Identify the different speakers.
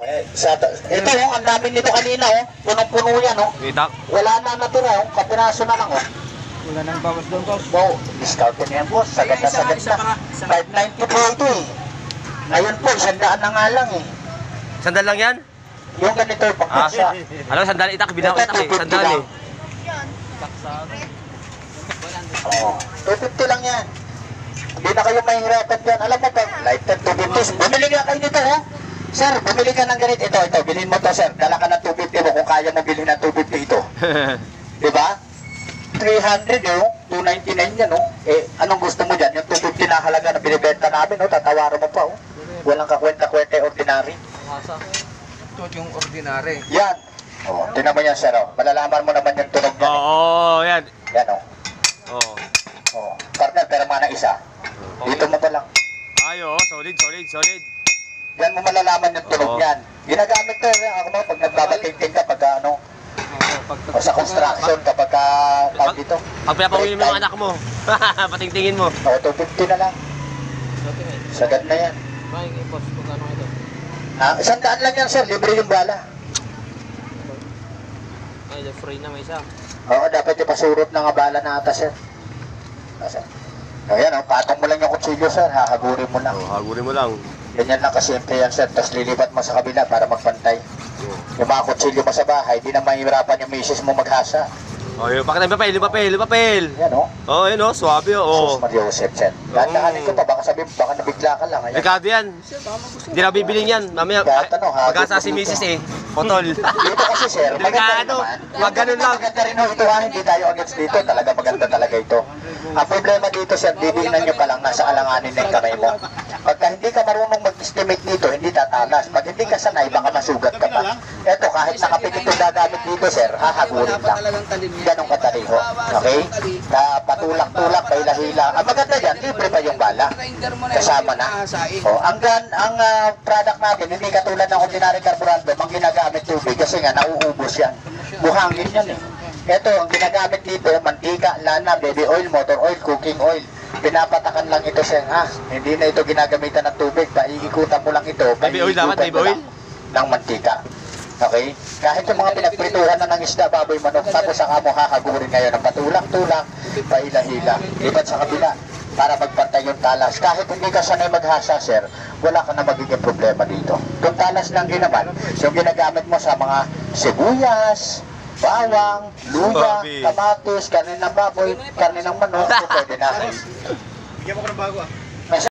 Speaker 1: Ito oh, ang dami nito kanina oh. Punong-puno yan oh.
Speaker 2: Itak.
Speaker 1: Wala na natira oh. Kapiraso na lang oh.
Speaker 3: Wala nang bawas doon, boss.
Speaker 1: Wow, discount na yan boss. Sagad na sagad na. 590 po ito eh. Ngayon po, 100 na nga lang eh.
Speaker 2: Sandal lang yan?
Speaker 1: Yung ganito yung pagkasa.
Speaker 2: Alam, sandal itak. Binaw itak eh. Sandal eh.
Speaker 1: Oo. 250 lang yan. Hindi na kayo mahihirapan dyan. Alam mo pa, lifetime 250. Bumili nga kayo nito ha. Sir, bumili ka ng ganito. Ito, bilhin mo to sir. Dala ka ng 250 mo kung kaya mo bilhin ng 250 ito. Diba? 300 yun, 299 yan oh. Eh, anong gusto mo dyan? Yung 250 na halaga na binibenta namin oh. Tatawaran mo pa oh. Walang kakwenta-kwenta, ordinary.
Speaker 3: Ito yung ordinary.
Speaker 1: Yan. Oh, tinan mo yan sir oh. Malalaman mo naman yung tunog yan.
Speaker 2: Oo, yan.
Speaker 1: Yan oh.
Speaker 2: Oo.
Speaker 1: Oh. Partner, pero mana isa. Dito mo pa lang.
Speaker 2: Ay, oo. Solid, solid, solid.
Speaker 1: Yan mo malalaman yung tunog yan. Ginagamit ko rin ako mo pag nagbabating-ting ka pagka ano. O sa construction kapag tawag dito.
Speaker 2: Pag pinapawin mo yung anak mo, patingtingin mo.
Speaker 1: O, 250 na lang. Sagad na yan. Ah, 100 lang yan sir, libre yung bala.
Speaker 3: Ay, free na may isa.
Speaker 1: Oo, dapat yung pasurot na nga bala na ata sir. Ayan o, patong mo lang yung kutsilyo sir, hahagurin mo lang.
Speaker 2: Hagurin mo lang.
Speaker 1: Ganyan lang kasimple yan sir, tapos lilipat mo sa kabila para magpantay. Yung mga kutsilyo mo sa bahay, di na mahihirapan yung misis mo maghasa.
Speaker 2: Oh, yung pakita yung papel, yung papel, yung papel.
Speaker 1: Yan o.
Speaker 2: Oh, yun oh, swabe oh.
Speaker 1: Sus Maria Joseph sir. Dahan-dahanin ko pa, baka sabihin, baka nabigla ka lang. Ayan.
Speaker 2: Delikado yan. Hindi na bibiling yan. Mamaya,
Speaker 1: Kahit ano,
Speaker 2: pag-asa si misis eh. Potol.
Speaker 1: Dito kasi sir, maganda rin
Speaker 2: Delikado.
Speaker 1: naman.
Speaker 2: Wag ganun lang.
Speaker 1: Maganda rin ho ito ha, hindi tayo against dito. Talaga maganda talaga ito. Ang problema dito sir, didiinan nyo pa lang nasa alanganin ng kamay mo. Pagka hindi ka marunong mag-estimate dito, hindi tatalas. Pag hindi ka sanay, baka masugat ka pa. Eto, kahit nakapikit yung gagamit dito sir, hahagurin lang. Ganong kadali ho. Okay? Na patulak-tulak, hila-hila. Ang maganda yan, libre pa yung bala. Kasama na. O, ang product natin, hindi katulad ng ordinary carburetor, ang ginagamit tubig kasi nga nauubos yan. Buhangin yan eh. Ito, ang ginagamit dito, mantika, lana, baby oil, motor oil, cooking oil. Pinapatakan lang ito sir ha. Hindi na ito ginagamitan ng tubig. Paiikutan mo lang ito.
Speaker 2: Baby oil dapat, baby oil?
Speaker 1: Ng mantika. Okay? Kahit yung mga pinagprituhan na ng isda, baboy, manok, tapos saka mo hahagurin ngayon ng patulak-tulak, pahila-hila. Lipat sa kabila para magpantay yung talas. Kahit hindi ka sanay maghasa, sir, wala ka na magiging problema dito. Yung talas lang din naman, yung ginagamit mo sa mga sibuyas, bawang, luya, kamatis, karne ng baboy, karne ng manok, pwede na.
Speaker 3: Bigyan mo ko ng bago ah.